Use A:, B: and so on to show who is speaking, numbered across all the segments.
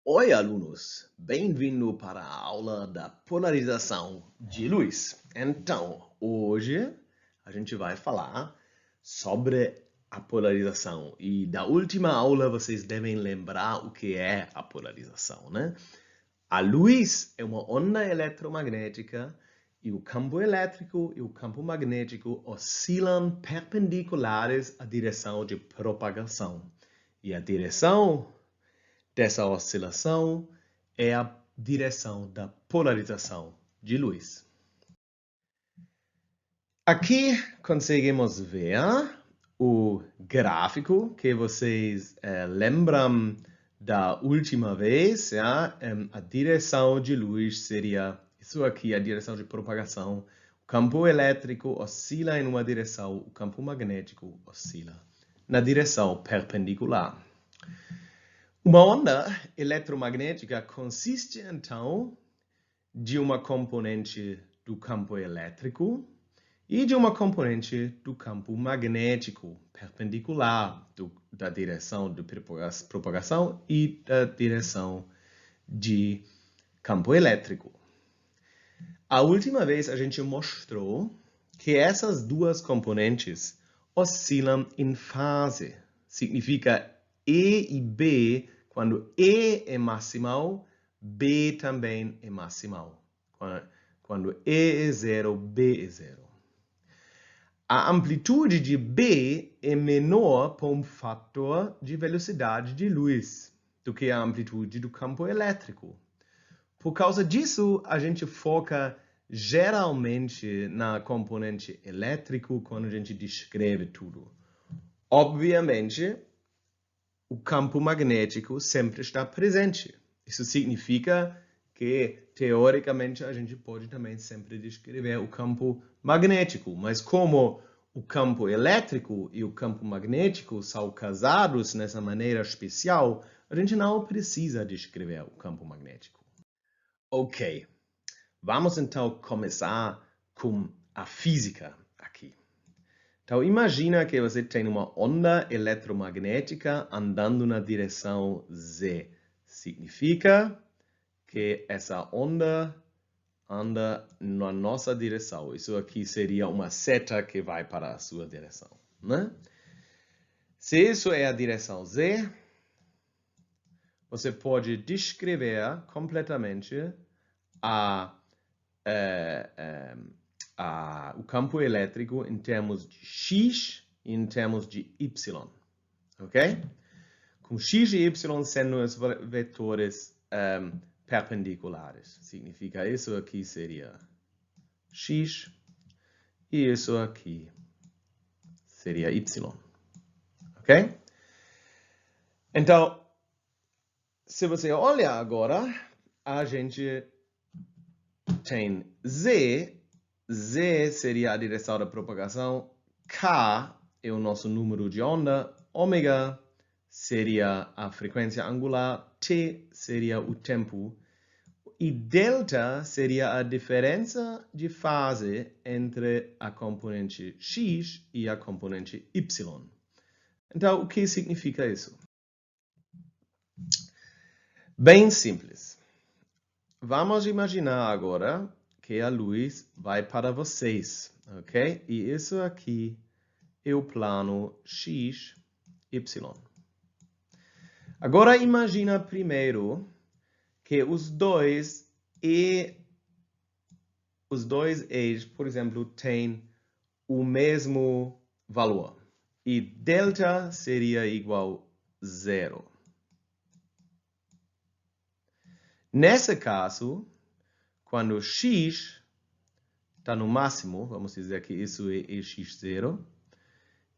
A: Oi, alunos! Bem-vindo para a aula da polarização de luz. Então, hoje a gente vai falar sobre a polarização. E da última aula vocês devem lembrar o que é a polarização, né? A luz é uma onda eletromagnética e o campo elétrico e o campo magnético oscilam perpendiculares à direção de propagação. E a direção dessa oscilação é a direção da polarização de luz. Aqui conseguimos ver o gráfico que vocês lembram da última vez. A direção de luz seria isso aqui, a direção de propagação. O campo elétrico oscila em uma direção, o campo magnético oscila na direção perpendicular. Uma onda eletromagnética consiste, então, de uma componente do campo elétrico e de uma componente do campo magnético, perpendicular da direção de propagação e da direção de campo elétrico. A última vez a gente mostrou que essas duas componentes oscilam em fase. Significa E e B. Quando E é maximal, B também é maximal. Quando E é zero, B é zero. A amplitude de B é menor por um fator de velocidade de luz do que a amplitude do campo elétrico. Por causa disso, a gente foca geralmente na componente elétrico quando a gente descreve tudo. Obviamente, o campo magnético sempre está presente. Isso significa que, teoricamente, a gente pode também sempre descrever o campo magnético. Mas como o campo elétrico e o campo magnético são casados nessa maneira especial, a gente não precisa descrever o campo magnético. Ok, vamos então começar com a física aqui. Então, imagina que você tem uma onda eletromagnética andando na direção Z. Significa que essa onda anda na nossa direção. Isso aqui seria uma seta que vai para a sua direção, né? Se isso é a direção Z, você pode descrever completamente o campo elétrico em termos de X e em termos de Y. Ok? Com X e Y sendo os vetores perpendiculares. Significa isso aqui seria X e isso aqui seria Y. Ok? Então, se você olha agora, a gente tem Z. Z seria a direção da propagação. K é o nosso número de onda. Ômega seria a frequência angular. T seria o tempo. E delta seria a diferença de fase entre a componente X e a componente Y. Então, o que significa isso? Bem simples. Vamos imaginar agora que a luz vai para vocês, ok? E isso aqui é o plano X, Y. Agora imagina primeiro que os dois eixos, por exemplo, têm o mesmo valor. E delta seria igual a zero. Nesse caso, quando x está no máximo, vamos dizer que isso é x0,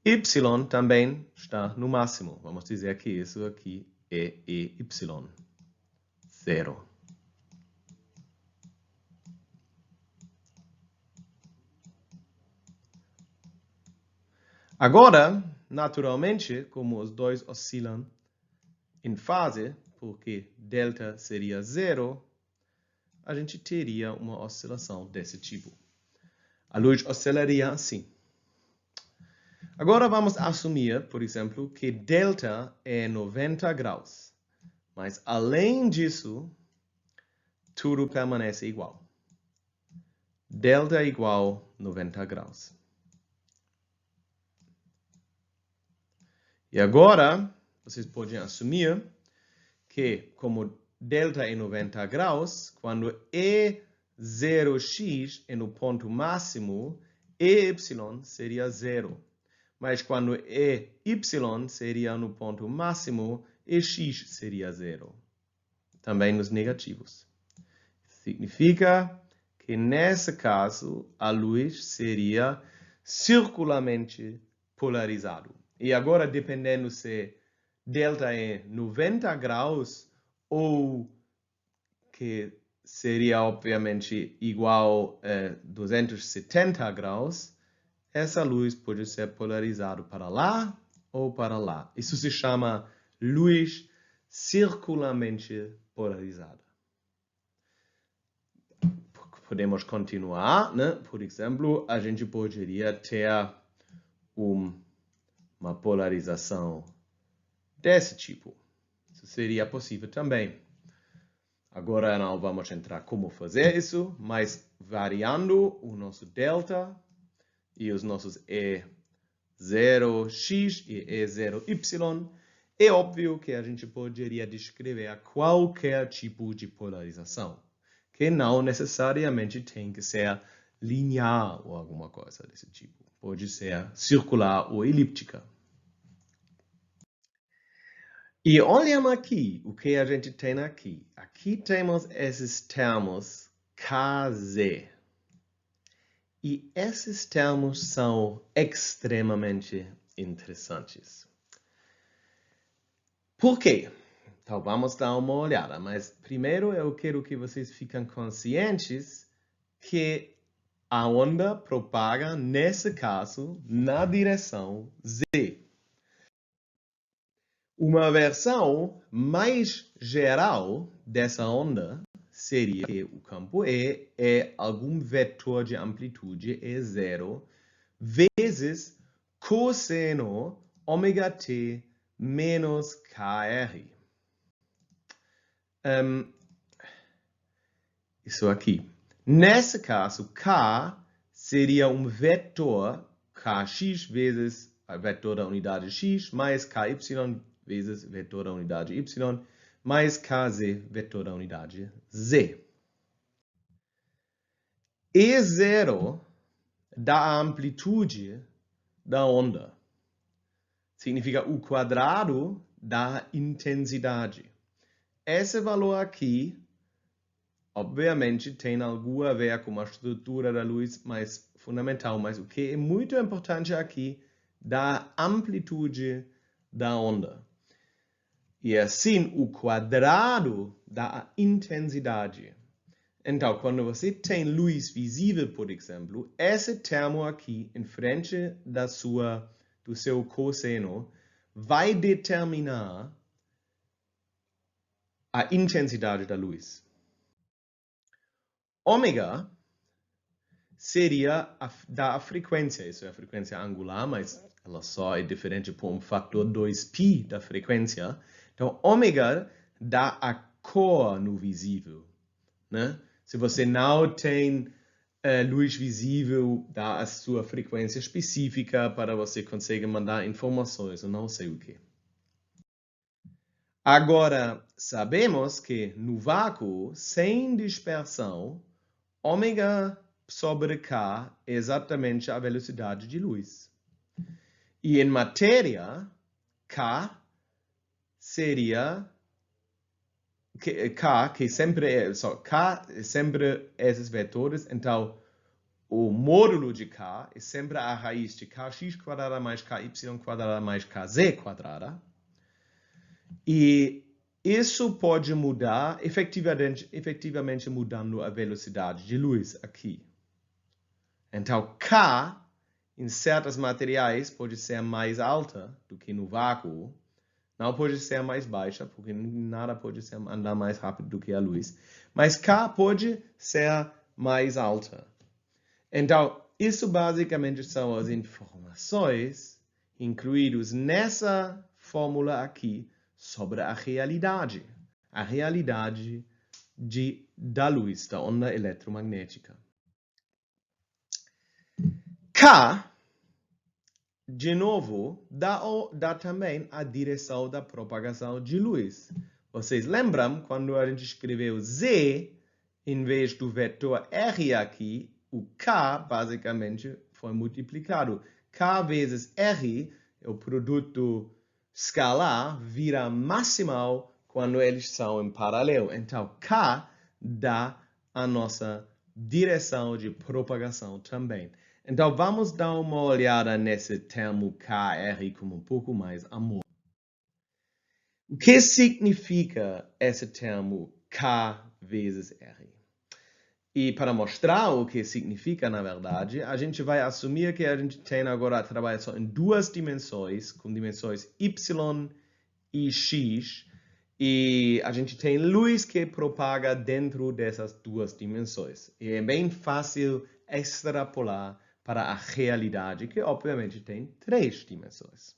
A: y também está no máximo. Vamos dizer que isso aqui é y0. Agora, naturalmente, como os dois oscilam em fase, porque delta seria zero, a gente teria uma oscilação desse tipo. A luz oscilaria assim. Agora vamos assumir, por exemplo, que delta é 90 graus. Mas, além disso, tudo permanece igual. Delta igual 90 graus. E agora, vocês podem assumir que, como delta é 90 graus, quando E0x é no ponto máximo, EY seria zero. Mas quando EY seria no ponto máximo, EX seria zero. Também nos negativos. Significa que, nesse caso, a luz seria circularmente polarizado. E agora, dependendo se delta é 90 graus ou que seria, obviamente, igual a 270 graus, essa luz pode ser polarizada para lá ou para lá. Isso se chama luz circularmente polarizada. Podemos continuar, né? Por exemplo, a gente poderia ter uma polarização desse tipo. Isso seria possível também. Agora não vamos entrar como fazer isso, mas variando o nosso delta e os nossos E0x e E0y, é óbvio que a gente poderia descrever qualquer tipo de polarização, que não necessariamente tem que ser linear ou alguma coisa desse tipo. Pode ser circular ou elíptica. E olhamos aqui o que a gente tem aqui. Aqui temos esses termos KZ. E esses termos são extremamente interessantes. Por quê? Então vamos dar uma olhada. Mas primeiro eu quero que vocês fiquem conscientes que a onda propaga, nesse caso, na direção Z. Uma versão mais geral dessa onda seria que o campo E é algum vetor de amplitude E0 vezes cosseno ômega t menos KR. Isso aqui. Nesse caso, K seria um vetor Kx vezes a vetor da unidade x mais Ky vezes vetor da unidade y, mais Kz, vetor da unidade z. E0 dá a amplitude da onda. Significa o quadrado da intensidade. Esse valor aqui, obviamente, tem algo a ver com a estrutura da luz mais fundamental, mas o que é muito importante aqui, da amplitude da onda. E assim, o quadrado da intensidade. Então, quando você tem luz visível, por exemplo, esse termo aqui, em frente do seu cosseno, vai determinar a intensidade da luz. Ômega seria da frequência, isso é a frequência angular, mas ela só é diferente por um fator 2π da frequência. Então, ômega dá a cor no visível, né? Se você não tem luz visível, dá a sua frequência específica para você conseguir mandar informações, eu não sei o que. Agora, sabemos que no vácuo, sem dispersão, ômega sobre K é exatamente a velocidade de luz. E em matéria, K seria K, que sempre é sempre esses vetores, então o módulo de K é sempre a raiz de Kx quadrada mais Ky quadrada mais Kz quadrada. E isso pode mudar, efetivamente mudando a velocidade de luz aqui. Então, K, em certos materiais, pode ser mais alta do que no vácuo. Não pode ser mais baixa, porque nada pode andar mais rápido do que a luz. Mas K pode ser mais alta. Então, isso basicamente são as informações incluídas nessa fórmula aqui sobre a realidade. a realidade da luz, da onda eletromagnética. K, de novo, dá também a direção da propagação de luz. Vocês lembram quando a gente escreveu Z, em vez do vetor R aqui, o K basicamente foi multiplicado. K vezes R, o produto escalar, vira maximal quando eles são em paralelo. Então, K dá a nossa direção de propagação também. Então, vamos dar uma olhada nesse termo KR com um pouco mais amor. O que significa esse termo K vezes R? E para mostrar o que significa, na verdade, a gente vai assumir que a gente tem agora trabalho só em duas dimensões, com dimensões Y e X, e a gente tem luz que propaga dentro dessas duas dimensões. E é bem fácil extrapolar para a realidade, que obviamente tem três dimensões.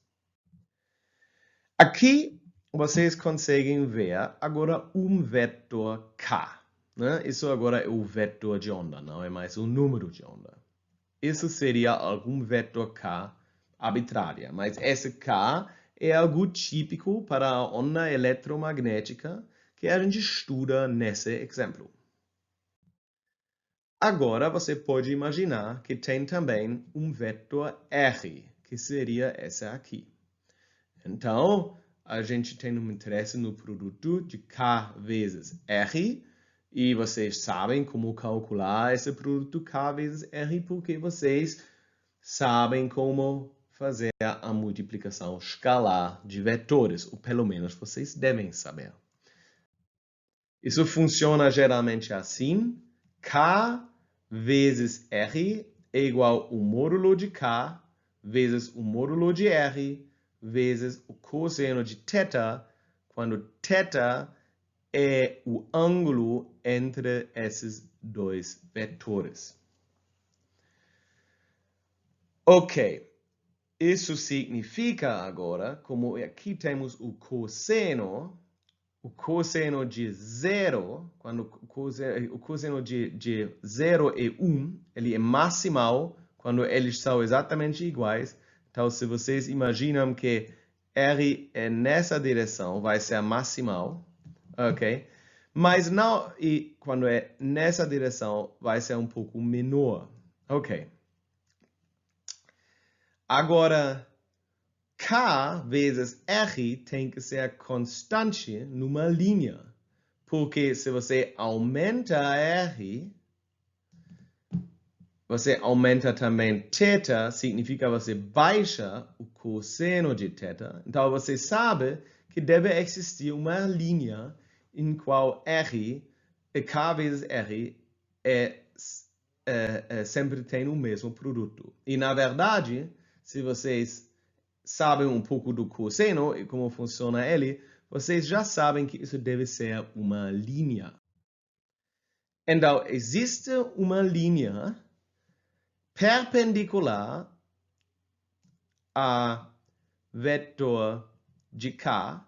A: Aqui vocês conseguem ver agora um vetor K. Né? Isso agora é o vetor de onda, não é mais o número de onda. Isso seria algum vetor K arbitrária, mas esse K é algo típico para a onda eletromagnética que a gente estuda nesse exemplo. Agora você pode imaginar que tem também um vetor R, que seria esse aqui. Então, a gente tem um interesse no produto de K vezes R, e vocês sabem como calcular esse produto K vezes R, porque vocês sabem como fazer a multiplicação escalar de vetores, ou pelo menos vocês devem saber. Isso funciona geralmente assim: K vezes R é igual ao módulo de K vezes o módulo de R vezes o cosseno de θ, quando θ é o ângulo entre esses dois vetores. Ok, isso significa agora, como aqui temos o cosseno de zero, quando o cosseno de 0 é 1, ele é maximal quando eles são exatamente iguais. Então, se vocês imaginam que R é nessa direção, vai ser maximal, ok? Mas não, e quando é nessa direção, vai ser um pouco menor, ok? Agora, K vezes R tem que ser constante numa linha. Porque se você aumenta R, você aumenta também θ, significa você baixa o cosseno de θ. Então você sabe que deve existir uma linha em qual R, K vezes R, sempre tem o mesmo produto. E na verdade, se vocês sabem um pouco do cosseno e como funciona ele, vocês já sabem que isso deve ser uma linha. Então, existe uma linha perpendicular a vetor de K,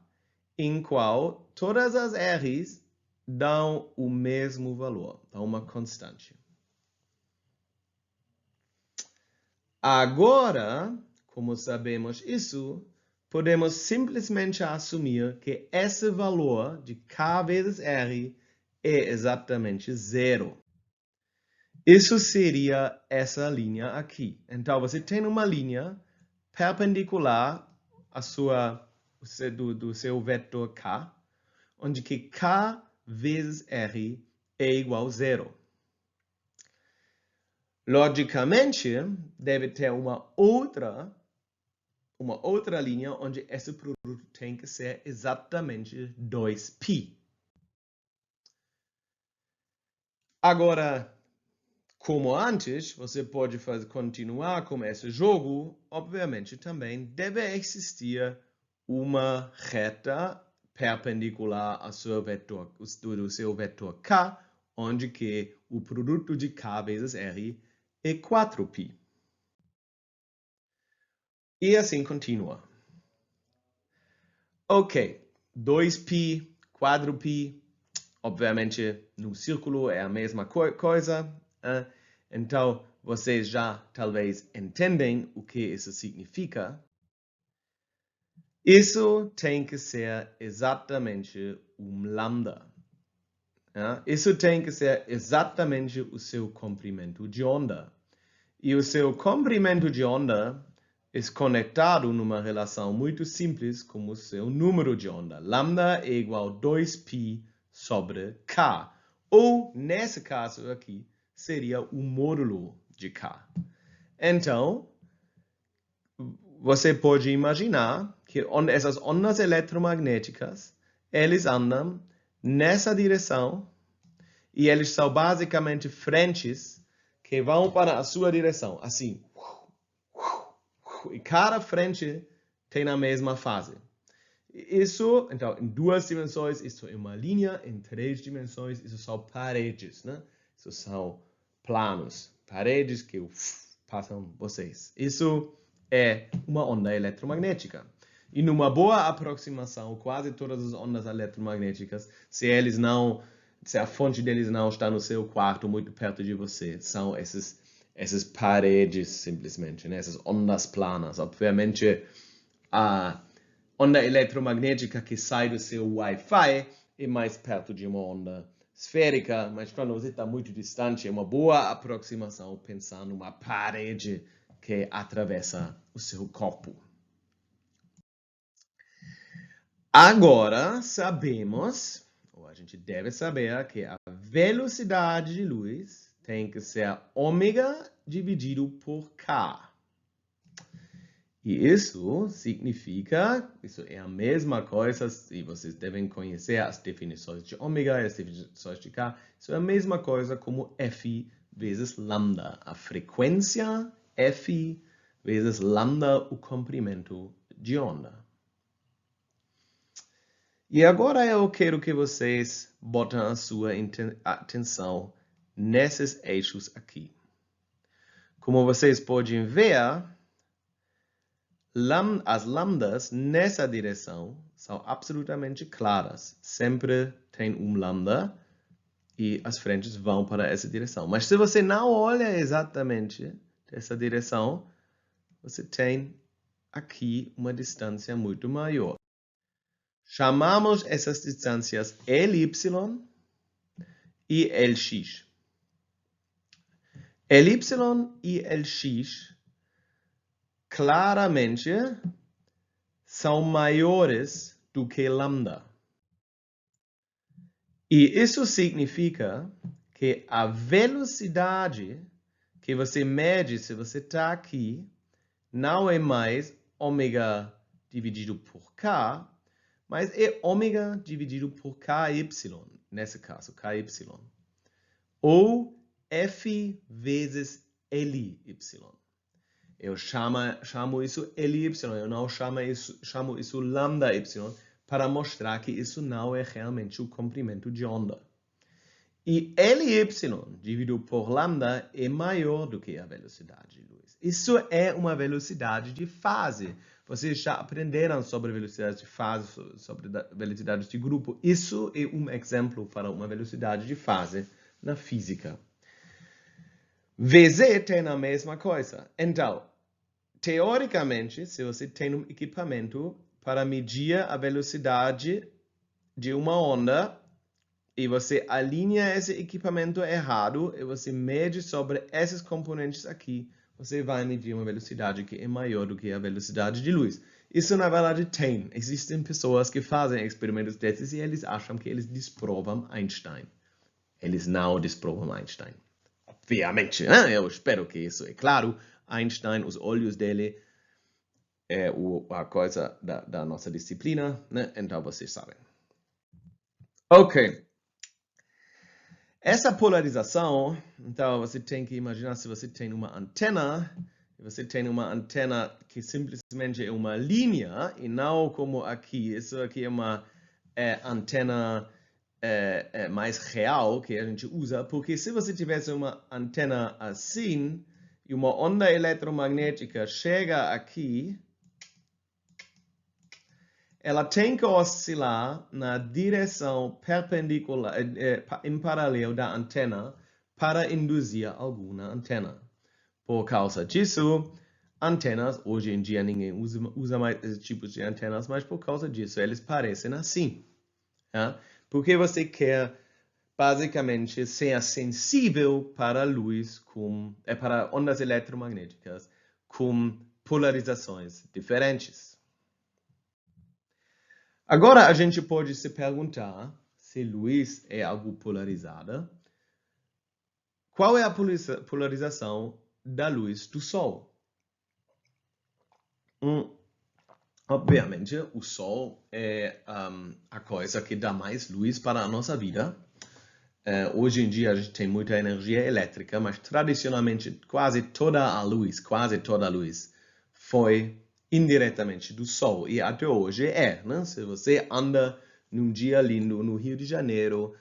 A: em qual todas as R's dão o mesmo valor, dão uma constante. Agora, como sabemos isso, podemos simplesmente assumir que esse valor de K vezes R é exatamente zero. Isso seria essa linha aqui. Então, você tem uma linha perpendicular do seu vetor K, onde que K vezes R é igual a zero. Logicamente, deve ter uma outra linha onde esse produto tem que ser exatamente 2π. Agora, como antes, você pode continuar com esse jogo. Obviamente, também deve existir uma reta perpendicular ao seu vetor, do seu vetor K, onde que o produto de K vezes R é 4π. E assim continua. Ok, 2π, quadrupé, obviamente, no círculo é a mesma coisa. Então, vocês já talvez entendem o que isso significa. Isso tem que ser exatamente lambda. Isso tem que ser exatamente o seu comprimento de onda. E o seu comprimento de onda é conectado numa relação muito simples com o seu número de onda. Lambda é igual a 2π sobre k. Ou, nesse caso aqui, seria o módulo de k. Então, você pode imaginar que essas ondas eletromagnéticas, eles andam nessa direção e eles são basicamente frentes que vão para a sua direção, assim. E cada frente tem a mesma fase. Isso, então, em 2 dimensões, isso é uma linha, em 3 dimensões, isso são paredes, né? Isso são planos, paredes que passam vocês. Isso é uma onda eletromagnética. E numa boa aproximação, quase todas as ondas eletromagnéticas, se a fonte deles não está no seu quarto, muito perto de você, são essas paredes, simplesmente, né? Essas ondas planas. Obviamente, a onda eletromagnética que sai do seu Wi-Fi é mais perto de uma onda esférica, mas quando você está muito distante, é uma boa aproximação pensar numa parede que atravessa o seu corpo. Agora sabemos, ou a gente deve saber, que a velocidade de luz tem que ser ômega dividido por k. E isso significa, isso é a mesma coisa, e vocês devem conhecer as definições de ômega e as definições de k, isso é a mesma coisa como F vezes lambda. A frequência F vezes lambda, o comprimento de onda. E agora eu quero que vocês botem a sua atenção nesses eixos aqui. Como vocês podem ver, as lambdas nessa direção são absolutamente claras. Sempre tem lambda e as frentes vão para essa direção. Mas se você não olha exatamente dessa direção, você tem aqui uma distância muito maior. Chamamos essas distâncias Ly e Lx. Ly e Lx claramente são maiores do que lambda. E isso significa que a velocidade que você mede se você está aqui não é mais ômega dividido por k, mas é ômega dividido por ky, nesse caso, ky. Ou F vezes Ly. Eu chamo isso Ly, eu não chamo isso lambda y, para mostrar que isso não é realmente o comprimento de onda. E Ly dividido por lambda é maior do que a velocidade de luz. Isso é uma velocidade de fase. Vocês já aprenderam sobre velocidade de fase, sobre velocidade de grupo. Isso é um exemplo para uma velocidade de fase na física. VZ tem a mesma coisa. Então, teoricamente, se você tem um equipamento para medir a velocidade de uma onda, e você alinha esse equipamento errado, e você mede sobre esses componentes aqui, você vai medir uma velocidade que é maior do que a velocidade de luz. Isso, na verdade, tem. Existem pessoas que fazem experimentos desses e eles acham que eles desprovam Einstein. Eles não desprovam Einstein. Obviamente, né? Eu espero que isso é claro. Einstein, os olhos dele, é a coisa da nossa disciplina, né? Então vocês sabem. Ok. Essa polarização, então você tem que imaginar se você tem uma antena, você tem uma antena que simplesmente é uma linha, e não como aqui. Isso aqui é uma antena mais real que a gente usa, porque se você tivesse uma antena assim, e uma onda eletromagnética chega aqui, ela tem que oscilar na direção perpendicular, em paralelo da antena, para induzir alguma antena. Por causa disso, antenas, hoje em dia ninguém usa mais esse tipo de antenas, mas por causa disso eles parecem assim. Tá? Porque você quer basicamente ser sensível para luz para ondas eletromagnéticas com polarizações diferentes. Agora a gente pode se perguntar se luz é algo polarizada. Qual é a polarização da luz do Sol? Obviamente, o Sol é a coisa que dá mais luz para a nossa vida. Hoje em dia a gente tem muita energia elétrica, mas tradicionalmente quase toda a luz foi indiretamente do Sol. E até hoje né? Se você anda num dia lindo no Rio de Janeiro,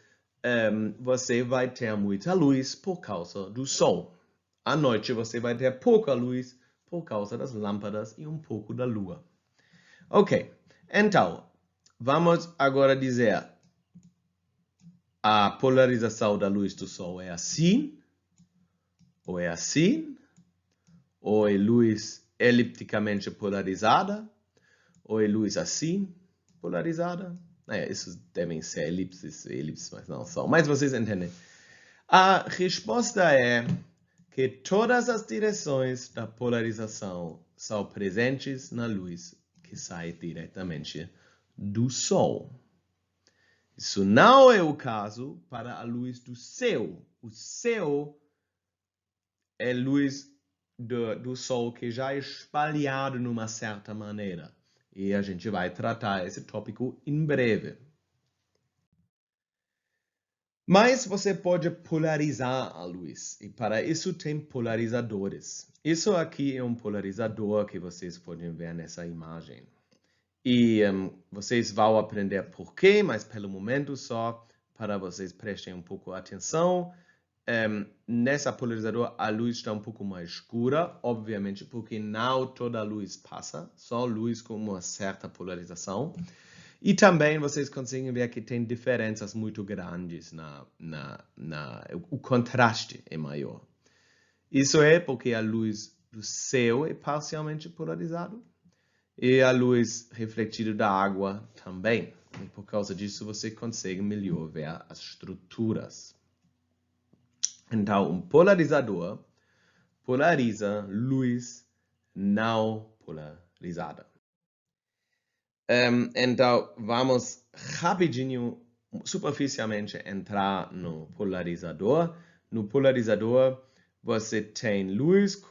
A: você vai ter muita luz por causa do Sol. À noite você vai ter pouca luz por causa das lâmpadas e um pouco da lua. Ok, então, vamos agora dizer a polarização da luz do Sol é assim, ou é assim, ou é luz elipticamente polarizada, ou é luz assim, polarizada. Isso devem ser elipses, mas não são. Mas vocês entendem. A resposta é que todas as direções da polarização são presentes na luz que sai diretamente do Sol. Isso não é o caso para a luz do céu. O céu é luz do Sol que já é espalhado de uma certa maneira. E a gente vai tratar esse tópico em breve. Mas você pode polarizar a luz, e para isso tem polarizadores. Isso aqui é um polarizador que vocês podem ver nessa imagem. E vocês vão aprender por quê, mas pelo momento só para vocês prestem um pouco atenção. Nessa polarizador a luz está um pouco mais escura, obviamente, porque não toda a luz passa, só luz com uma certa polarização. E também vocês conseguem ver que tem diferenças muito grandes o contraste é maior. Isso é porque a luz do céu é parcialmente polarizada e a luz refletida da água também. E por causa disso você consegue melhor ver as estruturas. Então, um polarizador polariza luz não polarizada. Então, vamos rapidinho, superficialmente, entrar no polarizador. No polarizador, você tem luz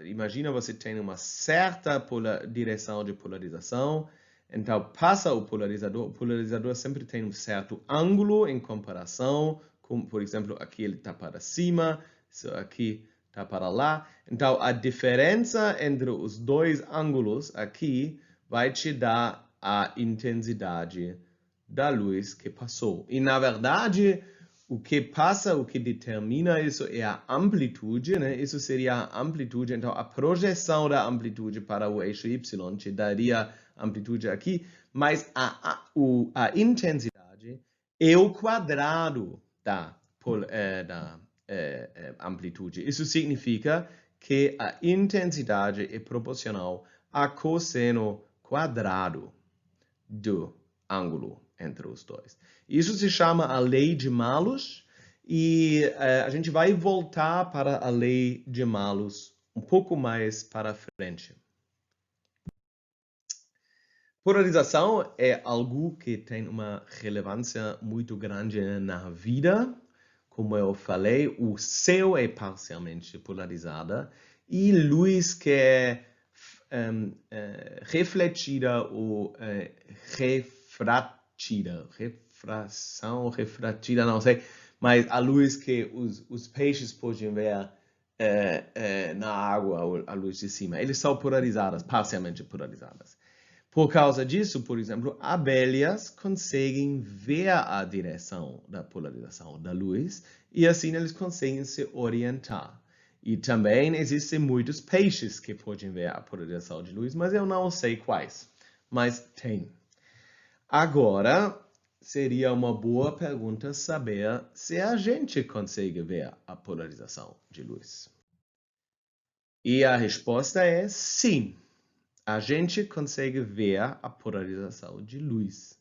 A: imagina você tem uma certa direção de polarização. Então, passa o polarizador sempre tem um certo ângulo em comparação, como, por exemplo, aqui ele está para cima, isso aqui está para lá. Então, a diferença entre os dois ângulos aqui vai te dar a intensidade da luz que passou. E, na verdade, o que passa, o que determina isso é a amplitude, né? Isso seria a amplitude. Então, a projeção da amplitude para o eixo Y te daria amplitude aqui, mas a intensidade é o quadrado da amplitude. Isso significa que a intensidade é proporcional a cosseno quadrado do ângulo entre os dois. Isso se chama a lei de Malus e a gente vai voltar para a lei de Malus um pouco mais para frente. Polarização é algo que tem uma relevância muito grande na vida. Como eu falei, o céu é parcialmente polarizada e luz que é refletida ou refratida, não sei, mas a luz que os peixes podem ver na água, a luz de cima, eles são polarizadas, parcialmente polarizadas. Por causa disso, por exemplo, abelhas conseguem ver a direção da polarização da luz e assim eles conseguem se orientar. E também existem muitos peixes que podem ver a polarização de luz, mas eu não sei quais. Mas tem. Agora, seria uma boa pergunta saber se a gente consegue ver a polarização de luz. E a resposta é sim. A gente consegue ver a polarização de luz.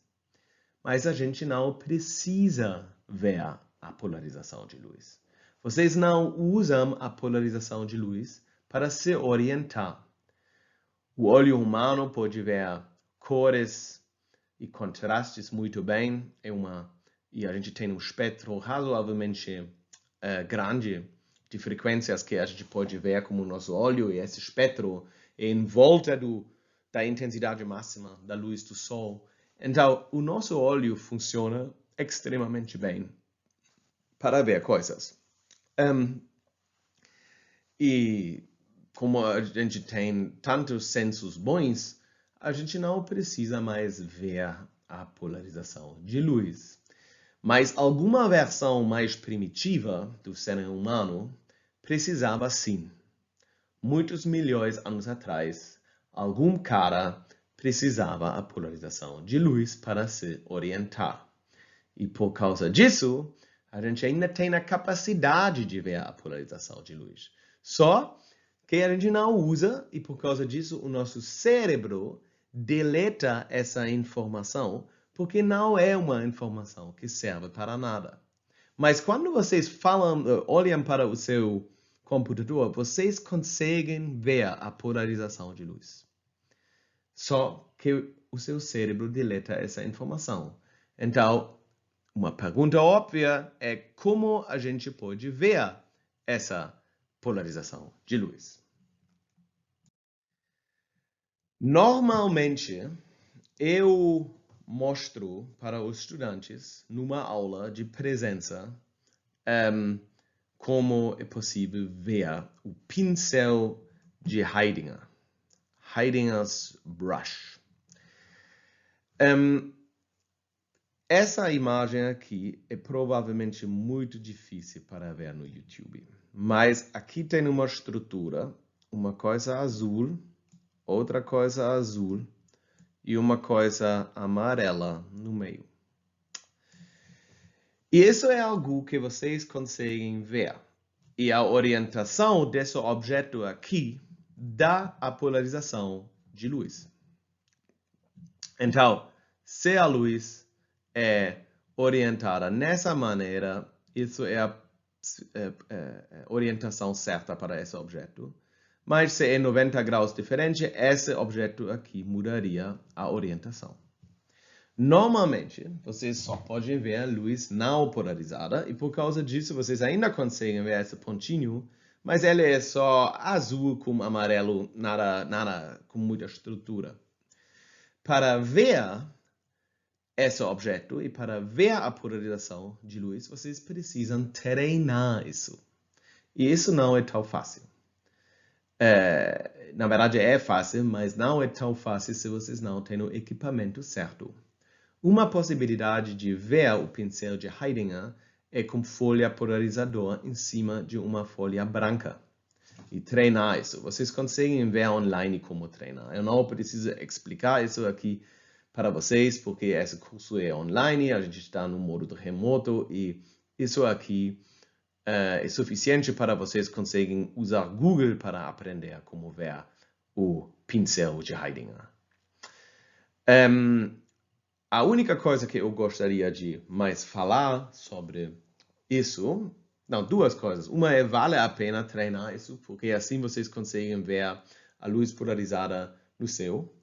A: Mas a gente não precisa ver a polarização de luz. Vocês não usam a polarização de luz para se orientar. O olho humano pode ver cores e contrastes muito bem. E a gente tem um espectro razoavelmente grande de frequências que a gente pode ver como o nosso olho, e esse espectro é em volta da intensidade máxima da luz do sol. Então, o nosso olho funciona extremamente bem para ver coisas. E como a gente tem tantos sensos bons, a gente não precisa mais ver a polarização de luz. Mas alguma versão mais primitiva do ser humano precisava sim. Muitos milhões de anos atrás, algum cara precisava a polarização de luz para se orientar. E por causa disso, a gente ainda tem a capacidade de ver a polarização de luz. Só que a gente não usa, e por causa disso o nosso cérebro deleta essa informação, porque não é uma informação que serve para nada. Mas quando vocês olham para o seu computador, vocês conseguem ver a polarização de luz. Só que o seu cérebro deleta essa informação. Então, uma pergunta óbvia é como a gente pode ver essa polarização de luz. Normalmente, eu mostro para os estudantes, numa aula de presença, como é possível ver o pincel de Heidinger. Heidinger's brush. Essa imagem aqui é provavelmente muito difícil para ver no YouTube. Mas aqui tem uma estrutura, uma coisa azul, outra coisa azul e uma coisa amarela no meio. E isso é algo que vocês conseguem ver. E a orientação desse objeto aqui dá a polarização de luz. Então, se a luz é orientada nessa maneira, isso é a orientação certa para esse objeto. Mas se é 90 graus diferente, esse objeto aqui mudaria a orientação. Normalmente, vocês só podem ver a luz não polarizada, e por causa disso vocês ainda conseguem ver esse pontinho, mas ele é só azul com amarelo, nada com muita estrutura. Para ver esse objeto e para ver a polarização de luz, vocês precisam treinar isso. E isso não é tão fácil. Na verdade é fácil, mas não é tão fácil se vocês não têm o equipamento certo. Uma possibilidade de ver o pincel de Heidinger é com folha polarizadora em cima de uma folha branca. E treinar isso. Vocês conseguem ver online como treinar. Eu não preciso explicar isso aqui para vocês, porque esse curso é online, a gente está no modo remoto, e isso aqui é suficiente para vocês conseguirem usar Google para aprender como ver o pincel de Heidinger. A única coisa que eu gostaria de mais falar sobre isso, não, duas coisas. Uma é vale a pena treinar isso, porque assim vocês conseguem ver a luz polarizada no céu,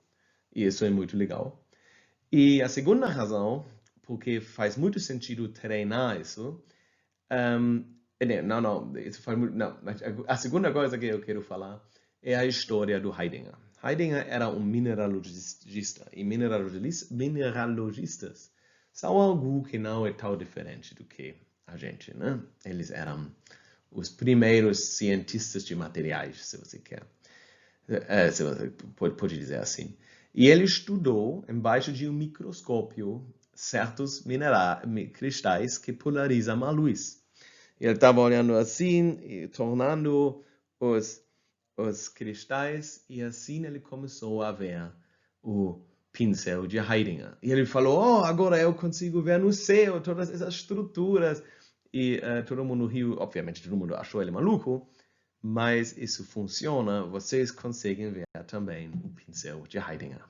A: e isso é muito legal. E a segunda razão, porque faz muito sentido treinar isso, a segunda coisa que eu quero falar é a história do Heidinger. Heidinger era um mineralogista, e mineralogistas são algo que não é tão diferente do que a gente, né? Eles eram os primeiros cientistas de materiais, se você quer. Se você pode dizer assim. E ele estudou, embaixo de um microscópio, certos cristais que polarizam a luz. Ele estava olhando assim, e tornando os cristais, e assim ele começou a ver pincel de Heidinger. E ele falou, agora eu consigo ver no céu todas essas estruturas. E todo mundo riu, obviamente todo mundo achou ele maluco, mas isso funciona, vocês conseguem ver também o pincel de Heidinger.